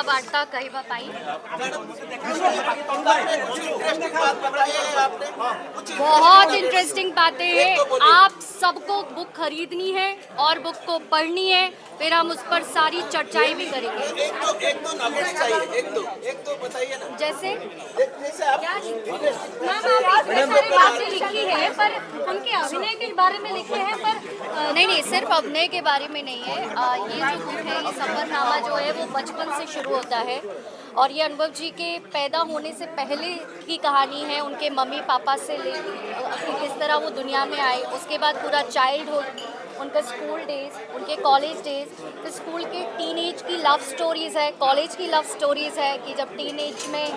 वार्ता कहिबा पाई। बहुत इंटरेस्टिंग बातें हैं। आप सबको बुक खरीदनी है और बुक को पढ़नी है, फिर हम उस पर सारी चर्चाएं भी करेंगे। एक दो नॉवेल्स चाहिए, एक दो बताइए ना। जैसे जैसे आप मैम सारी बातें लिखी है, पर उनके अभिनय के बारे में लिखे हैं, पर नहीं, सिर्फ अभिनय के बारे में नहीं है। ये जो बुक है, ये सफरनामा जो है वो बचपन से शुरू होता है और ये अनुभव जी के पैदा होने से पहले की कहानी है। उनके मम्मी पापा से ले किस तरह वो दुनिया में आए, उसके बाद पूरा चाइल्डहुड, उनका स्कूल डेज, उनके कॉलेज डेज, फिर स्कूल के टीनेज की लव स्टोरीज़ है, कॉलेज की लव स्टोरीज़ है कि जब टीनेज में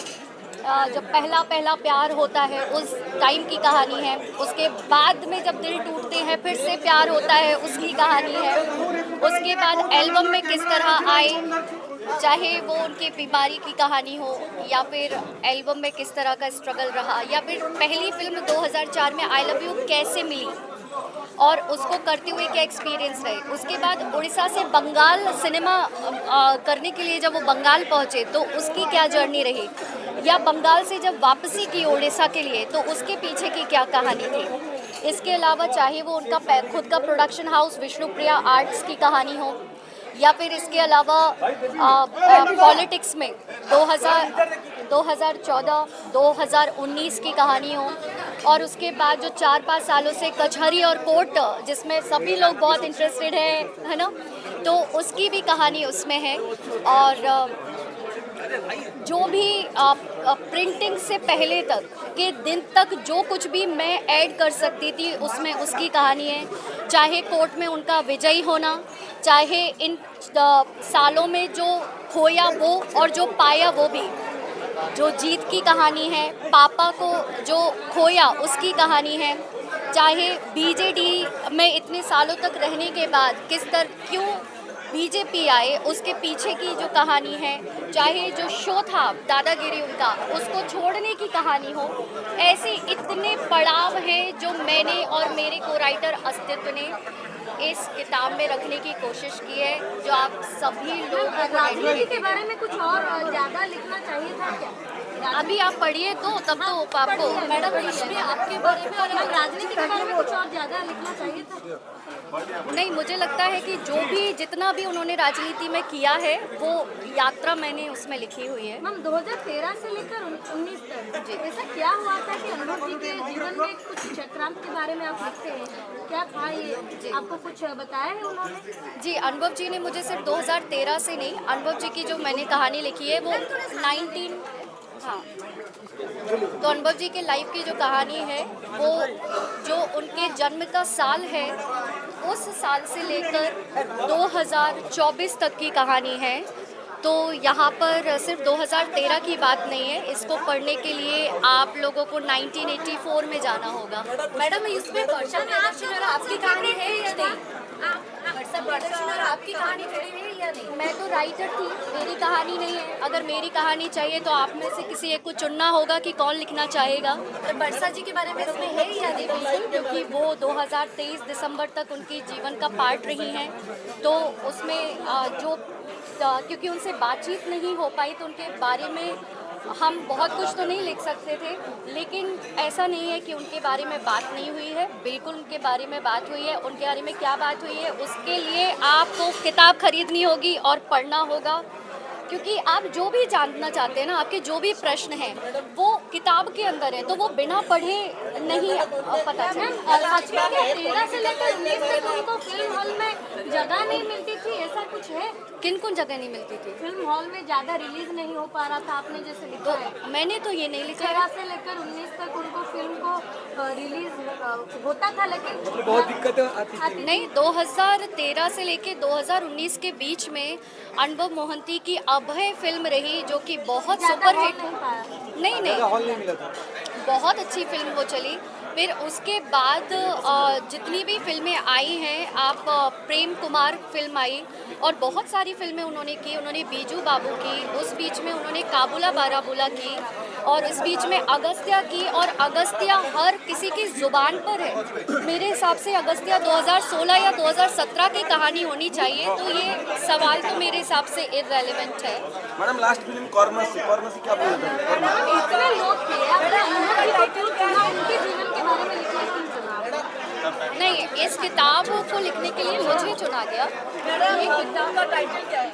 जब पहला प्यार होता है उस टाइम की कहानी है। उसके बाद में जब दिल टूटते हैं फिर से प्यार होता है उसकी कहानी है। उसके बाद एल्बम में किस तरह आए, चाहे वो उनकी बीमारी की कहानी हो या फिर एल्बम में किस तरह का स्ट्रगल रहा, या फिर पहली फिल्म 2004 में आई लव यू कैसे मिली और उसको करते हुए क्या एक्सपीरियंस रहे। उसके बाद उड़ीसा से बंगाल सिनेमा करने के लिए जब वो बंगाल पहुँचे तो उसकी क्या जर्नी रही, या बंगाल से जब वापसी की उड़ीसा के लिए तो उसके पीछे की क्या कहानी थी। इसके अलावा चाहे वो उनका खुद का प्रोडक्शन हाउस विष्णुप्रिया आर्ट्स की कहानी हो, या फिर इसके अलावा पॉलिटिक्स में 2014, 2019 की कहानी हो, और उसके बाद जो 4-5 सालों से कचहरी और कोर्ट जिसमें सभी लोग बहुत इंटरेस्टेड है ना, तो उसकी भी कहानी उसमें है। और जो भी प्रिंटिंग से पहले तक के दिन तक जो कुछ भी मैं ऐड कर सकती थी उसमें उसकी कहानी है। चाहे कोर्ट में उनका विजयी होना, चाहे इन सालों में जो खोया वो और जो पाया वो भी, जो जीत की कहानी है, पापा को जो खोया उसकी कहानी है, चाहे बीजेडी में इतने सालों तक रहने के बाद किस तरह क्यों बीजेपी आए उसके पीछे की जो कहानी है, चाहे जो शो था दादागिरी उनका उसको छोड़ने की कहानी हो। ऐसे इतने पड़ाव हैं जो मैंने और मेरे को राइटर अस्तित्व ने इस किताब में रखने की कोशिश की है, जो आप सभी लोगों को राजनीति के बारे में कुछ और ज़्यादा लिखना चाहिए था क्या? अभी आप पढ़िए तो तब तो आपको मैडम इसमें आपके बारे में और राजनीति के बारे में कुछ और ज़्यादा लिखना चाहिए था। नहीं, मुझे लगता है कि जो भी जितना भी उन्होंने राजनीति में किया है वो यात्रा मैंने उसमें लिखी हुई है। मैम 2013 से लेकर 19 तक ऐसा क्या हुआ था कि अनुभव जी के जीवन में कुछ चक्रांत के बारे में आप लिखते हैं, क्या था ये, आपको कुछ बताया है उन्होंने? जी, अनुभव जी ने मुझे सिर्फ 2013 से नहीं, अनुभव जी की जो मैंने कहानी लिखी है वो 19 हाँ, तो अनुभव जी के लाइफ की जो कहानी है वो जो उनके जन्म का साल है उस साल से लेकर 2024 तक की कहानी है। तो यहाँ पर सिर्फ 2013 की बात नहीं है, इसको पढ़ने के लिए आप लोगों को 1984 में जाना होगा। मैडम इसमें वर्षा प्रदर्शन और आपकी कहानी है या नहीं? वर्षा प्रदर्शन और आपकी कहानी जुड़ी है या नहीं? मैं तो राइटर थी, मेरी कहानी नहीं है। अगर मेरी कहानी चाहिए तो आप में से किसी एक को चुनना होगा कि कौन लिखना चाहेगा। तो वर्षा जी के बारे में इसमें है या नहीं? बिल्कुल, क्योंकि वो 2023 दिसंबर तक उनकी जीवन का पार्ट रही हैं, तो उसमें क्योंकि उनसे बातचीत नहीं हो पाई तो उनके बारे में हम बहुत कुछ तो नहीं लिख सकते थे, लेकिन ऐसा नहीं है कि उनके बारे में बात नहीं हुई है। बिल्कुल उनके बारे में बात हुई है। उनके बारे में क्या बात हुई है उसके लिए आपको किताब खरीदनी होगी और पढ़ना होगा, क्योंकि आप जो भी जानना चाहते हैं ना, आपके जो भी प्रश्न हैं वो किताब के अंदर है, तो वो बिना पढ़े नहीं पता चलेगा। 13 से लेकर 19 तक उनको फिल्म हॉल में जगह नहीं मिलती थी, ऐसा कुछ है? किन जगह नहीं मिलती थी? फिल्म हॉल में ज़्यादा रिलीज नहीं हो पा रहा था, आपने जैसे लिखा है। मैंने तो ये नहीं लिखा है। 13 से लेकर 19 तक उनको फिल्म को रिलीज होता था, लेकिन बहुत दिक्कतें आती थी। नहीं, 2013 से लेके 2019 के बीच में अनुभव मोहंती की अभय फिल्म रही जो कि बहुत सुपर हिट। नहीं हॉल नहीं मिला था। बहुत अच्छी फिल्म वो चली, फिर उसके बाद जितनी भी फिल्में आई हैं, आप प्रेम कुमार फिल्म आई और बहुत सारी फिल्में उन्होंने की। उन्होंने बीजू बाबू की, उस बीच में उन्होंने काबुला बाराबुला की और इस बीच में अगस्त्या की। और अगस्त्या हर किसी की ज़ुबान पर है। मेरे हिसाब से अगस्त्या 2016 या 2017 की कहानी होनी चाहिए, तो ये सवाल तो मेरे हिसाब से इररेलेवेंट है। मैडम लास्ट फिल्म कॉर्मसी क्या बोल रहे हैं? इतने लोग थे, आपने अनुभव की टाइटल चुना, उनके जीवन के बारे में लिखना क्यों चुना? नहीं, इस किताब को लिखने के लिए मुझे चुना गया। ये किताब का टाइटल क्या है?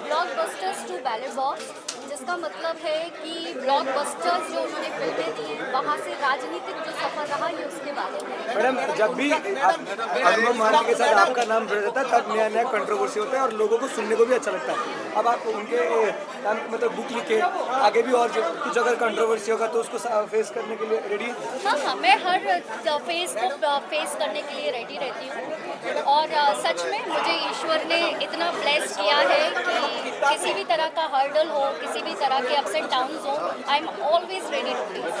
ब्लॉकबस्टर्स टू बैलेट बॉक्स, जिसका मतलब है कि ब्लॉकबस्टर्स जो उन्होंने फिल्में दी हैं, वहाँ से राजनीतिक जो सफर रहा ये उसके बारे में। मैडम जब भी अनुभव मार्के के साथ आपका नाम जुड़ जाता है तब नया नया कंट्रोवर्सी होता है और लोगों को सुनने को भी अच्छा लगता है। अब आप उनके नाम मतलब बुक लिखे आगे भी और कुछ अगर कंट्रोवर्सी होगा तो उसको फेस करने के लिए रेडी? हाँ, मैं हर फेस को फेस करने के लिए रेडी रहती हूँ। और सच में मुझे ईश्वर ने इतना ब्लेस किया है कि किसी भी तरह का हर्डल हो, किसी भी तरह के अप्स एंड डाउन्स हो, I am always ready to face.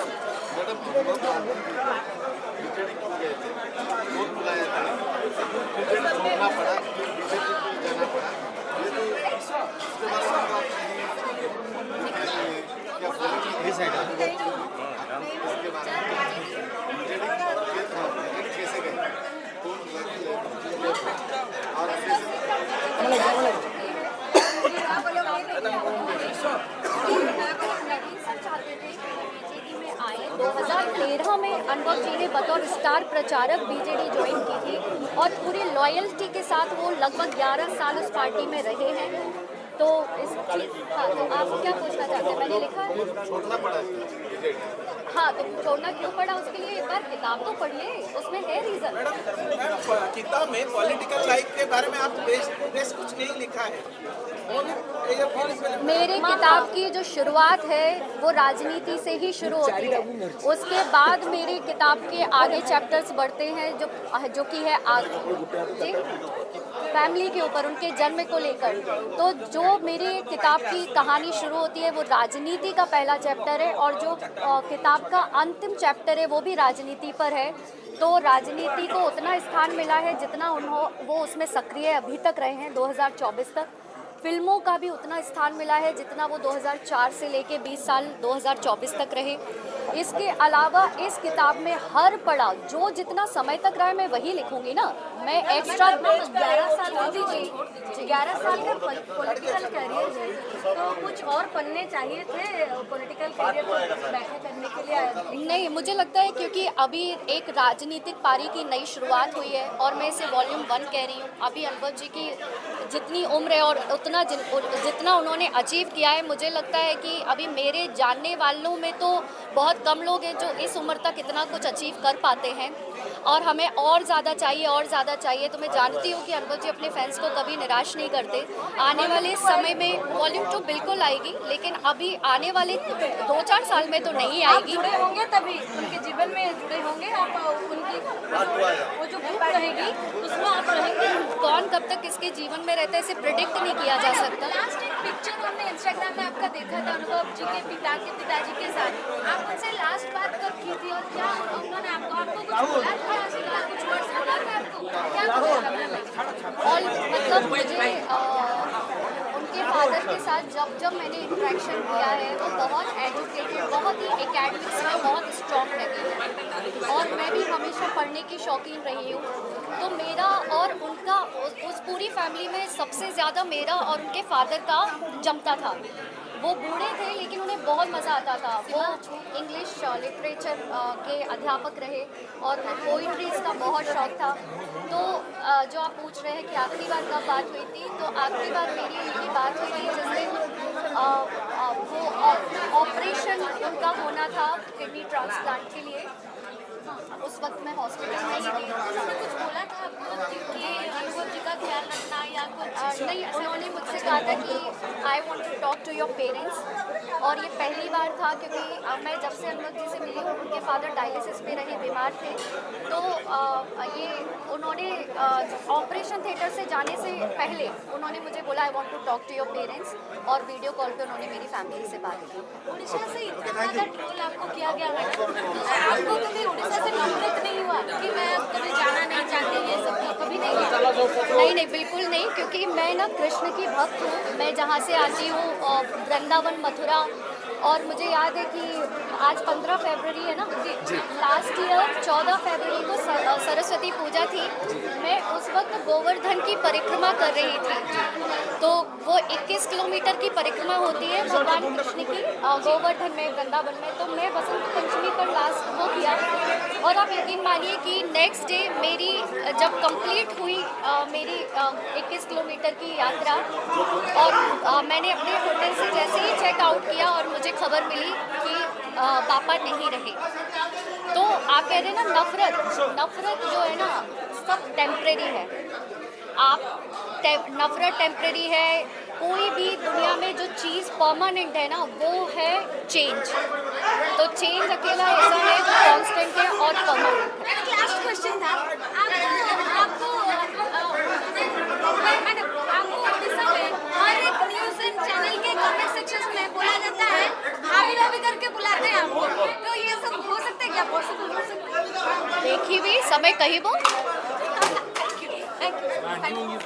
चाहते थे कि बीजेडी में आए। 2013 में अनुभव जी ने बतौर स्टार प्रचारक बीजेडी ज्वाइन की थी और पूरी लॉयल्टी के साथ वो लगभग 11 साल उस पार्टी में रहे हैं। तो हाँ, तो आप क्या पूछना चाहते हैं? मैंने लिखा है छोड़ना पड़ा है। हाँ, तो छोड़ना क्यों पड़ा उसके लिए एक बार किताब तो पढ़िए, उसमें है रीज़न। मैडम किताब में पॉलिटिकल लाइफ के बारे में आप बेस कुछ नहीं लिखा है। मेरे किताब की जो शुरुआत है वो राजनीति से ही शुरू होती है। उसके बाद मेरी किताब के आगे चैप्टर्स बढ़ते हैं जो कि है आगे फैमिली के ऊपर, उनके जन्म को लेकर। तो जो मेरी किताब की कहानी शुरू होती है वो राजनीति का पहला चैप्टर है और जो किताब का अंतिम चैप्टर है वो भी राजनीति पर है। तो राजनीति को उतना स्थान मिला है जितना वो उसमें सक्रिय अभी तक रहे हैं 2024 तक। फिल्मों का भी उतना स्थान मिला है जितना वो 2004 से लेके 20 साल 2024 तक रहे। इसके अलावा इस किताब में हर पड़ाव जो जितना समय तक रहा है मैं वही लिखूंगी ना। मैं एक्स्ट्रा 11 साल हो दीजिए, 11 साल का पॉलिटिकल करियर है, तो कुछ और पन्ने चाहिए थे पॉलिटिकल करियर को बैठे करने के लिए? नहीं, मुझे लगता है क्योंकि अभी एक राजनीतिक पारी की नई शुरुआत हुई है और मैं इसे वॉल्यूम 1 कह रही हूँ। अभी अनुभव जी की जितनी उम्र है और जितना उन्होंने अचीव किया है, मुझे लगता है कि अभी मेरे जानने वालों में तो बहुत कम लोग हैं जो इस उम्र तक इतना कुछ अचीव कर पाते हैं और हमें और ज़्यादा चाहिए। तो मैं जानती हूँ कि अनुभव जी अपने फैंस को कभी निराश नहीं करते। आने वाले समय में वॉल्यूम 2 बिल्कुल आएगी, लेकिन अभी आने वाले 2-4 साल में तो नहीं आएगी। जुड़े होंगे तभी उनके जीवन में जुड़े होंगे आप, उनकी वो जो बुक रहेगी उसमें आप रहेंगे। कौन कब तक किसके जीवन में रहता है इसे प्रिडिक्ट नहीं किया जा सकता। लास्ट एक पिक्चर हमने इंस्टाग्राम में आपका देखा था अनुभव जी के पिताजी के साथ। आप उनसे लास्ट बात कब की थी और क्या उन्होंने आपको कुछ बोला था, कुछ वर्ड्स बोला था आपको? क्या और मतलब मुझे उनके फादर के साथ जब मैंने इंटरेक्शन किया है वो बहुत एजुकेटेड, बहुत ही एकेडमिक्स में बहुत स्ट्रॉन्ग लगे और मैं भी हमेशा पढ़ने की शौकीन रही हूँ। तो मेरा और उनका उस पूरी फैमिली में सबसे ज़्यादा मेरा और उनके फादर का जमता था। वो बूढ़े थे लेकिन उन्हें बहुत मज़ा आता था। वो इंग्लिश लिटरेचर के अध्यापक रहे और उन्हें पोइट्रीज़ का बहुत शौक़ था। तो जो आप पूछ रहे हैं कि आखिरी बार कब बात हुई थी, तो आखिरी बार मेरी उनकी बात हुई थी जिस दिन वो ऑपरेशन उनका होना था किडनी ट्रांसप्लांट के लिए। उस वक्त मैं हॉस्पिटल में ही थी। कुछ बोला था आपको कि अनुभव जी का ख्याल रखना या कुछ? नहीं, उन्होंने मुझसे कहा था कि I want to talk to your parents और ये पहली बार था क्योंकि मैं जब से अनुभव जी से मिली हूँ उनके फादर डायलिसिस पे रहे, बीमार थे। तो ये उन्होंने ऑपरेशन थिएटर से जाने से पहले उन्होंने मुझे बोला I want to talk to your parents और वीडियो कॉल पे उन्होंने मेरी फैमिली से बात की। उड़ीसा से इतना ज़्यादा ट्रोल आपको किया गया मैडम, आपको कभी उड़ीसा वैसे नफरत नहीं हुआ कि मैं अब कभी जाना नहीं चाहती, ये सब तो कभी नहीं हुआ? नहीं नहीं बिल्कुल नहीं, क्योंकि मैं ना कृष्ण की भक्त हूँ। मैं जहाँ से आती हूँ वृंदावन मथुरा, और मुझे याद है कि आज 15 फरवरी है ना, लास्ट ईयर 14 फरवरी को सरस्वती पूजा थी। मैं उस वक्त गोवर्धन की परिक्रमा कर रही थी। तो वो 21 किलोमीटर की परिक्रमा होती है भगवान कृष्ण की गोवर्धन में, वृंदावन में। तो मैं बसंत पंचमी पर लास्ट वो किया, और आप यकीन मानिए कि नेक्स्ट डे मेरी जब कंप्लीट हुई मेरी 21 किलोमीटर की यात्रा, और मैंने अपने होटल से जैसे ही चेकआउट किया और मुझे खबर मिली कि पापा नहीं रहे, तो आप कह रहे हैं ना नफरत जो है ना सब टेम्परेरी है। नफरत टेम्परेरी है। कोई भी दुनिया में जो चीज़ परमानेंट है ना वो है चेंज। तो चेंज अकेला ऐसा है जो कांस्टेंट है और परमानेंट है। लास्ट क्वेश्चन था, आपको उड़ीसा में हर एक न्यूज चैनल के कमेंट सेक्शन में बोला जाता है, भाभी भाभी करके बुलाते हैं आपको, तो ये सब हो सकता है क्या? पॉसिबल हो सकता है? देखी भी समय कहीं वो थैंक यू।